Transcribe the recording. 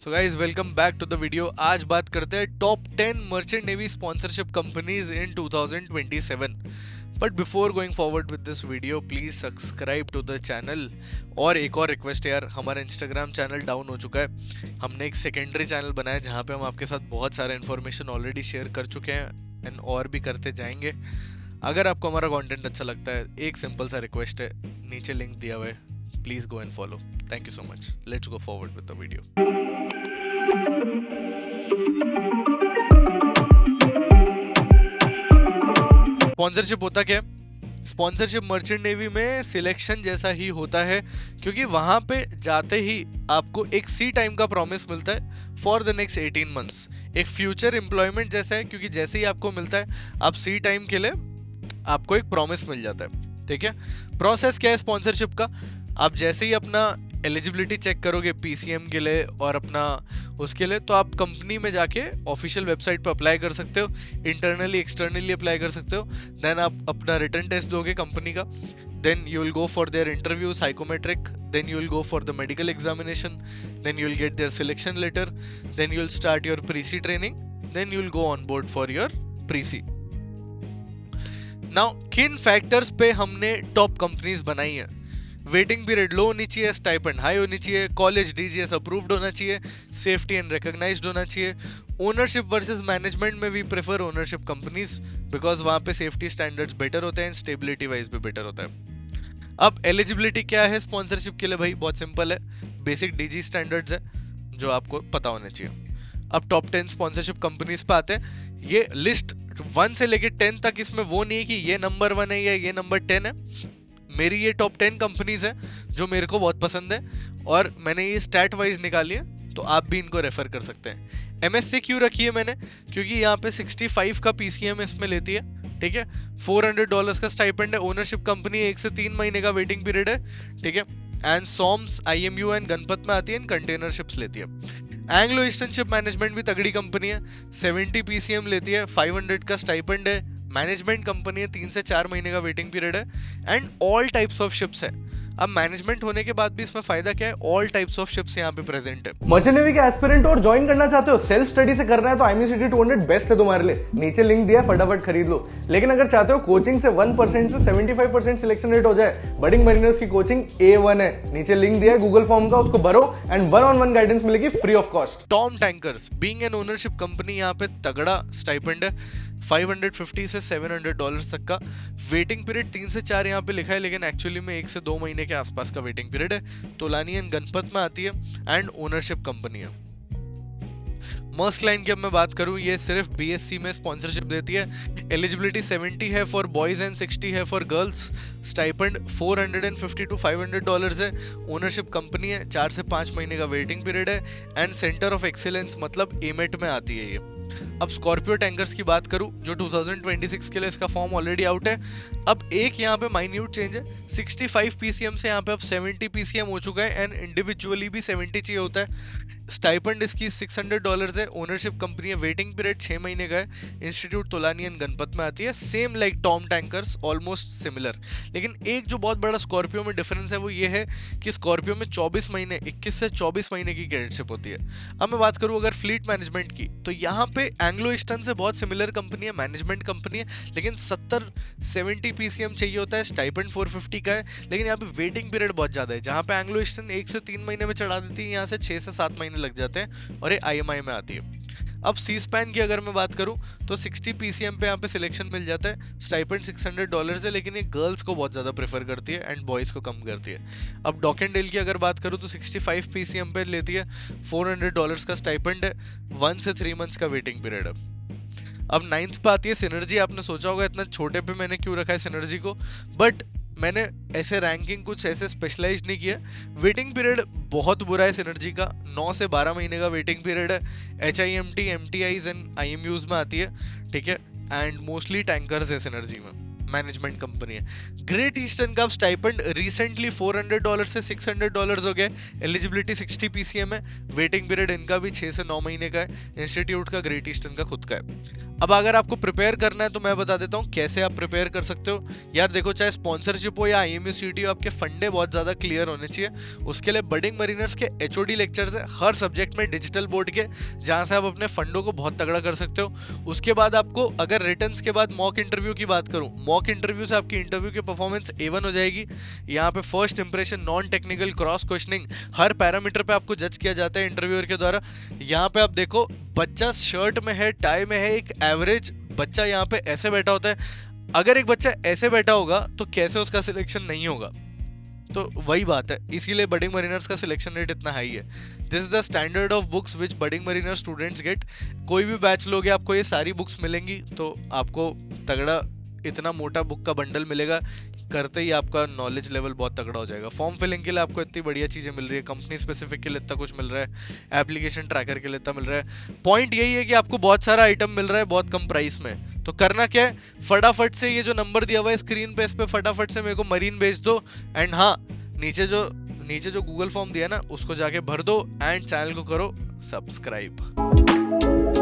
So guys welcome back to the video. आज बात करते हैं top 10 merchant navy sponsorship companies in 2027। But before going forward with this video please subscribe to the channel. और एक और request है यार, हमारा इंस्टाग्राम चैनल डाउन हो चुका है। हमने एक सेकेंडरी चैनल बनाया जहाँ पे हम आपके साथ बहुत सारा इन्फॉर्मेशन ऑलरेडी शेयर कर चुके हैं एंड और भी करते जाएंगे। अगर आपको हमारा कंटेंट अच्छा लगता है, एक सिंपल सा रिक्वेस्ट है, नीचे लिंक दिया हुआ है, please go and follow. Thank you so much. Let's go forward with the video. Sponsorship होता क्या है? स्पॉन्सरशिप मर्चेंट नेवी में सिलेक्शन जैसा ही होता है, क्योंकि वहां पे जाते ही आपको एक सी टाइम का प्रॉमिस मिलता है फॉर द नेक्स्ट 18 मंथ्स। एक फ्यूचर एम्प्लॉयमेंट जैसा है, क्योंकि जैसे ही आपको मिलता है आप सी टाइम के लिए आपको एक प्रॉमिस मिल जाता है। ठीक है, प्रोसेस क्या है स्पॉन्सरशिप का? आप जैसे ही अपना एलिजिबिलिटी चेक करोगे पीसीएम के लिए और अपना उसके लिए, तो आप कंपनी में जाके ऑफिशियल वेबसाइट पर अप्लाई कर सकते हो, इंटरनली एक्सटर्नली अप्लाई कर सकते हो। देन आप अपना रिटन टेस्ट दोगे कंपनी का, then you will go for their interview psychometric, then you will go for the medical examination, then you will get their selection letter, then you will start your pre sea training, then you will go on board for your pre sea. Now किन factors पे हमने top companies बनाई है? Waiting period लो होनी चाहिए, stipend high होनी चाहिए, college DGS approved होना चाहिए, सेफ्टी एंड रिकॉग्नाइज्ड होना चाहिए। ओनरशिप वर्सेस मैनेजमेंट में भी प्रेफर ओनरशिप कंपनीज, बिकॉज वहां पे सेफ्टी स्टैंडर्ड्स बेटर होते हैं, स्टेबिलिटी वाइज भी बेटर होता है। अब एलिजिबिलिटी क्या है स्पॉन्सरशिप के लिए? भाई बहुत सिंपल है, बेसिक डीजी स्टैंडर्ड्स है जो आपको पता होने चाहिए। अब टॉप 10 स्पॉन्सरशिप कंपनीज पे आते हैं। ये लिस्ट 1 से लेके 10 तक, इसमें वो नहीं है कि ये नंबर 1 है या ये नंबर 10 है। मेरी ये टॉप 10 कंपनीज है जो मेरे को बहुत पसंद है और मैंने ये स्टैट वाइज निकाली है, तो आप भी इनको रेफर कर सकते हैं। एमएससी क्यों रखी है मैंने? क्योंकि यहाँ पे 65 का पीसीएम इसमें लेती है। ठीक है, $400 का स्टाइपेंड है, ओनरशिप कंपनी है, 1 से 3 महीने का वेटिंग पीरियड है। ठीक है, एंड सॉम्स आईएमयू एंड गणपत में आती है, कंटेनरशिप्स लेती है। एंग्लो ईस्टर्न शिप मैनेजमेंट भी तगड़ी कंपनी है, 70 पीसीएम लेती है, 500 का स्टाइपेंड है, मैनेजमेंट कंपनी है, 3 से 4 महीने का वेटिंग पीरियड है, and all types of ships है। अब मैनेजमेंट होने के बाद भी इसमें फायदा क्या है? ऑल टाइप्स ऑफ शिप्स यहाँ पे प्रेजेंट है। मर्चेंट नेवी के एस्पिरेंट और ज्वाइन करना चाहते हो, सेल्फ स्टडी से करना है तो IMUCT 200 बेस्ट है तुम्हारे लिए। नीचे लिंक दिया है, फटाफट खरीद लो। लेकिन अगर चाहते हो कोचिंग से 1% से 75% सिलेक्शन रेट हो जाए, बडिंग मरीनर्स की कोचिंग A1 है। नीचे लिंक दिया है गूगल फॉर्म का, उसको भरो एंड 1-on-1 गाइडेंस मिलेगी free of cost. Tom tankers being an ownership company, यहाँ पे तगड़ा स्टाइपेंड है, $550 से $700 तक का। वेटिंग पीरियड 3 से 4 यहाँ पे लिखा है, लेकिन एक्चुअली में 1 से 2 महीने के आसपास का वेटिंग पीरियड है। तोलानी एंड गणपत में आती है एंड ओनरशिप कंपनी है। मर्स्क लाइन की अब मैं बात करूं, ये सिर्फ बीएससी में स्पॉन्सरशिप देती है। एलिजिबिलिटी 70 है फॉर बॉयज एंड 60 है फॉर गर्ल्स। स्टाइपेंड $450 to $500 है। ओनरशिप कंपनी है, 4 से 5 महीने का वेटिंग पीरियड है, एंड सेंटर ऑफ एक्सीलेंस मतलब एमेट में आती है ये। अब स्कॉर्पियो टैंकर्स की बात करूं, जो 2026 के लिए इसका फॉर्म ऑलरेडी आउट है। अब एक यहाँ पे माइन्यूट चेंज है, 65 पीसीएम से यहाँ पे अब 70 पीसीएम हो चुका है, एंड इंडिविजुअली भी 70 चाहिए होता है। स्टाइपेंड इसकी $600 है। ओनरशिप कंपनी है, वेटिंग पीरियड 6 महीने का है। इंस्टीट्यूट तोलानी एंड गणपत में आती है। Same like Tom tankers, almost similar. लेकिन एक जो बहुत बड़ा स्कॉर्पियो में डिफरेंस है वो ये है कि स्कॉर्पियो में 24 महीने 21 से 24 महीने की कैडेटशिप होती है। अब मैं बात करूं अगर फ्लीट मैनेजमेंट की, तो यहाँ पे एंग्लो ईस्टर्न से बहुत सिमिलर कंपनी है, मैनेजमेंट कंपनी है, लेकिन 70 पीसीएम चाहिए होता है। स्टाइपेंड 450 का है, लेकिन यहाँ पे वेटिंग पीरियड बहुत ज्यादा है। जहाँ पे एंग्लो ईस्टर्न 1 से 3 महीने में चढ़ा देती है, यहाँ से 6 से 7 महीने लग जाते हैं और ये IMI में आती है। अब सी स्पैन की अगर मैं बात करूं, तो 60 पीसीएम पे यहाँ पे सिलेक्शन मिल जाता है। स्टाइपेंड $600 है, लेकिन ये गर्ल्स को बहुत ज़्यादा प्रेफर करती है एंड बॉयज़ को कम करती है। अब डॉक एंड डेल की अगर बात करूं, तो 65 पीसीएम पे लेती है, $400 का स्टाइपेंड है, 1 से 3 मंथ्स का वेटिंग पीरियड है। अब 9th पे आती है सिनर्जी। आपने सोचा होगा इतना छोटे पे मैंने क्यों रखा है सिनर्जी को, बट मैंने ऐसे रैंकिंग कुछ ऐसे स्पेशलाइज नहीं किया। वेटिंग पीरियड बहुत बुरा है सिनर्जी का, 9 से 12 महीने का वेटिंग पीरियड है। HIMT MTIs एंड IMUs में आती है। ठीक है, एंड मोस्टली टैंकर्स है सिनर्जी में, मैनेजमेंट कंपनी है। ग्रेट ईस्टर्न का स्टाइपेंड रिसेंटली $400 से $600 हो गया। एलिजिबिलिटी 60 पीसीएम है। वेटिंग पीरियड इनका भी 6 से 9 महीने का है। इंस्टीट्यूट का ग्रेट ईस्टर्न का खुद का है। अब अगर आपको प्रिपेयर करना है तो मैं बता देता हूँ कैसे आप प्रिपेयर कर सकते हो। यार देखो, चाहे स्पॉन्सरशिप हो या IMU CET हो, आपके फंडे बहुत ज़्यादा क्लियर होने चाहिए। उसके लिए बडिंग मरीनर्स के HOD लेक्चर्स है हर सब्जेक्ट में डिजिटल बोर्ड के, जहाँ से आप अपने फंडों को बहुत तगड़ा कर सकते हो। उसके बाद आपको अगर रिटर्न्स के बाद मॉक इंटरव्यू की बात करूँ, मॉक इंटरव्यू से आपकी इंटरव्यू की परफॉर्मेंस A1 हो जाएगी। यहाँ पे first impression, non technical, cross questioning, हर पैरामीटर पे आपको जज किया जाता है इंटरव्यूअर के द्वारा। यहाँ पे आप देखो, बच्चा शर्ट में है, टाई में है, एक एवरेज बच्चा यहाँ पे ऐसे बैठा होता है। अगर एक बच्चा ऐसे बैठा होगा तो कैसे उसका सिलेक्शन नहीं होगा? तो वही बात है, इसीलिए बडिंग मरीनर्स का सिलेक्शन रेट इतना हाई है। This is the standard of books which budding Mariner students gate. कोई भी बैच लोगे आपको ये सारी बुक्स मिलेंगी, तो आपको तगड़ा इतना मोटा बुक का बंडल मिलेगा, करते ही आपका नॉलेज लेवल बहुत तगड़ा हो जाएगा। फॉर्म फिलिंग के लिए आपको इतनी बढ़िया चीज़ें मिल रही है, कंपनी स्पेसिफिक के लिए इतना कुछ मिल रहा है, एप्लीकेशन ट्रैकर के लिए इतना मिल रहा है। पॉइंट यही है कि आपको बहुत सारा आइटम मिल रहा है बहुत कम प्राइस में। तो करना क्या है, फटाफट से ये जो नंबर दिया हुआ है स्क्रीन पे, इस पे फटाफट से मेरे को मरीन भेज दो। एंड हाँ, नीचे जो गूगल फॉर्म दिया ना, उसको जाके भर दो एंड चैनल को करो सब्सक्राइब।